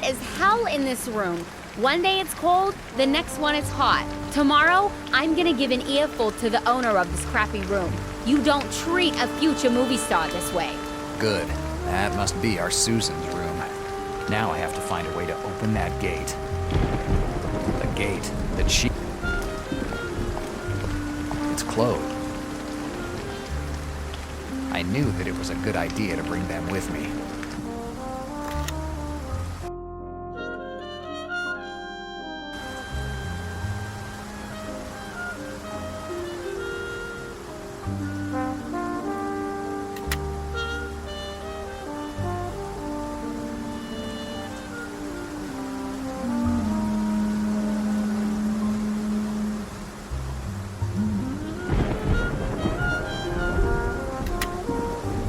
as hell in this room. One day it's cold, the next one it's hot. Tomorrow, I'm gonna give an earful to the owner of this crappy room. You don't treat a future movie star this way. Good. That must be our Susan's room. Now I have to find a way to open that gate. The gate that she... It's closed. I knew that it was a good idea to bring them with me.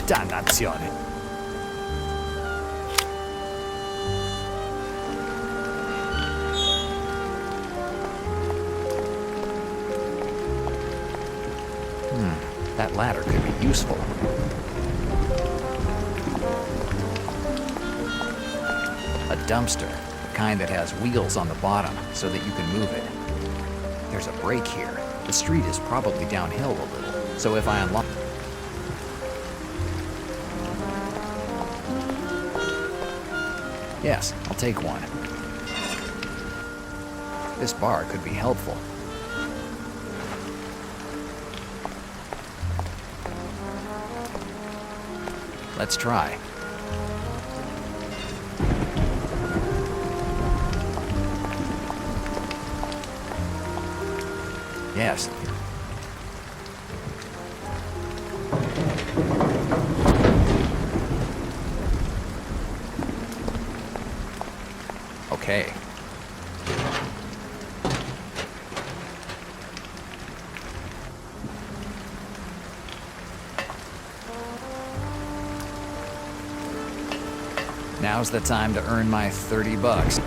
Dannazione. That ladder could be useful. A dumpster, the kind that has wheels on the bottom so that you can move it. There's a break here. The street is probably downhill a little, so if I unlock... Yes, I'll take one. This bar could be helpful. Let's try. Yes. Okay. Now's the time to earn my 30 bucks.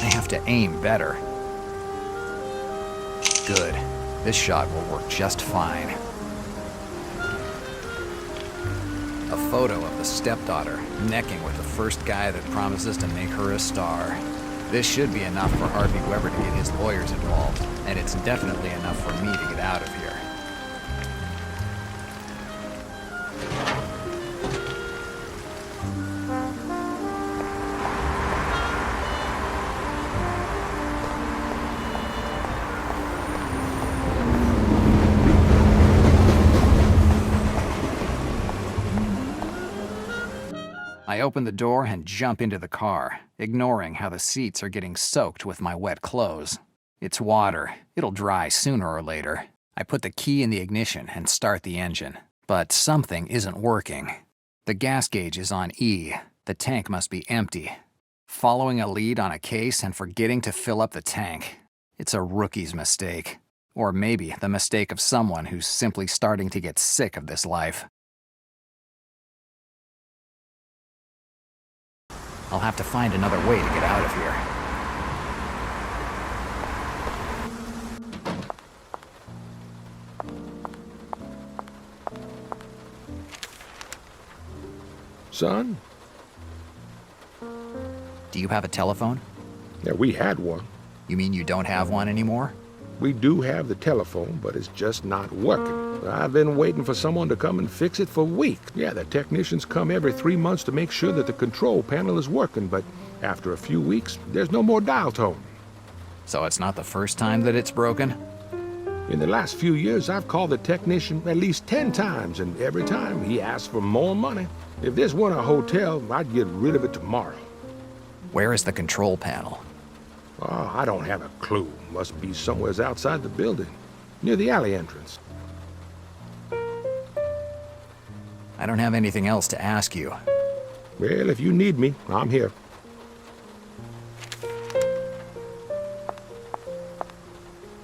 I have to aim better. Good. This shot will work just fine. A photo of the stepdaughter necking with the first guy that promises to make her a star. This should be enough for Harvey Weber to get his lawyers involved, and it's definitely enough for me to get out of here. I open the door and jump into the car, ignoring how the seats are getting soaked with my wet clothes. It's water. It'll dry sooner or later. I put the key in the ignition and start the engine. But something isn't working. The gas gauge is on E. The tank must be empty. Following a lead on a case and forgetting to fill up the tank. It's a rookie's mistake. Or maybe the mistake of someone who's simply starting to get sick of this life. I'll have to find another way to get out of here. Son? Do you have a telephone? Yeah, we had one. You mean you don't have one anymore? We do have the telephone, but it's just not working. I've been waiting for someone to come and fix it for weeks. Yeah, the technicians come every 3 months to make sure that the control panel is working, but after a few weeks, there's no more dial tone. So it's not the first time that it's broken? In the last few years, I've called the technician at least 10 times, and every time he asks for more money. If this weren't a hotel, I'd get rid of it tomorrow. Where is the control panel? Oh, I don't have a clue. Must be somewhere outside the building, near the alley entrance. I don't have anything else to ask you. Well, if you need me, I'm here.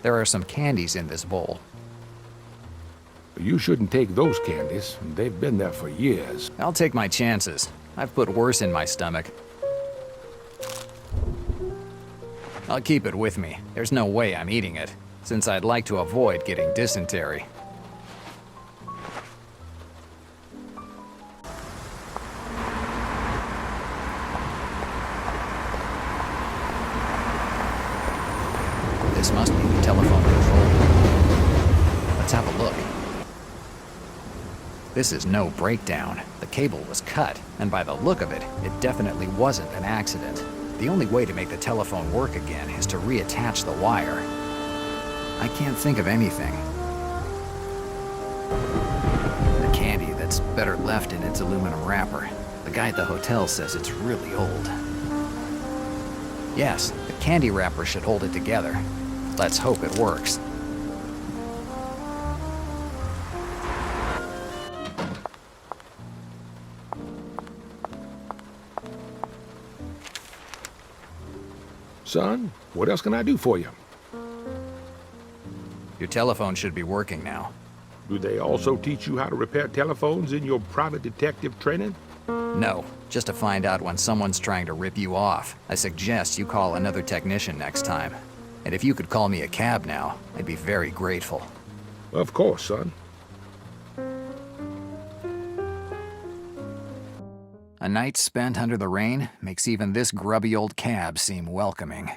There are some candies in this bowl. You shouldn't take those candies. They've been there for years. I'll take my chances. I've put worse in my stomach. I'll keep it with me. There's no way I'm eating it, since I'd like to avoid getting dysentery. This must be the telephone control room. Let's have a look. This is no breakdown. The cable was cut, and by the look of it, it definitely wasn't an accident. The only way to make the telephone work again is to reattach the wire. I can't think of anything. The candy that's better left in its aluminum wrapper. The guy at the hotel says it's really old. Yes, the candy wrapper should hold it together. Let's hope it works. Son, what else can I do for you? Your telephone should be working now. Do they also teach you how to repair telephones in your private detective training? No, just to find out when someone's trying to rip you off. I suggest you call another technician next time. And if you could call me a cab now, I'd be very grateful. Of course, son. A night spent under the rain makes even this grubby old cab seem welcoming.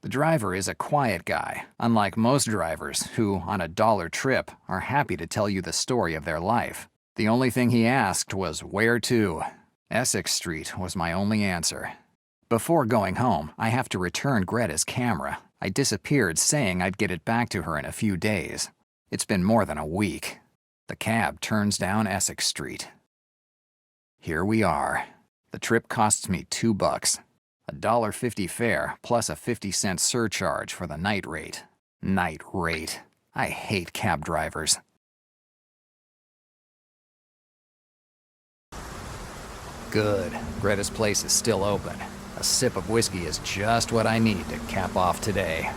The driver is a quiet guy, unlike most drivers who, on a dollar trip, are happy to tell you the story of their life. The only thing he asked was, "Where to?" Essex Street was my only answer. Before going home, I have to return Greta's camera. I disappeared saying I'd get it back to her in a few days. It's been more than a week. The cab turns down Essex Street. Here we are. The trip costs me $2. $1.50 fare plus a 50-cent surcharge for the night rate. Night rate. I hate cab drivers. Good. Greta's place is still open. A sip of whiskey is just what I need to cap off today.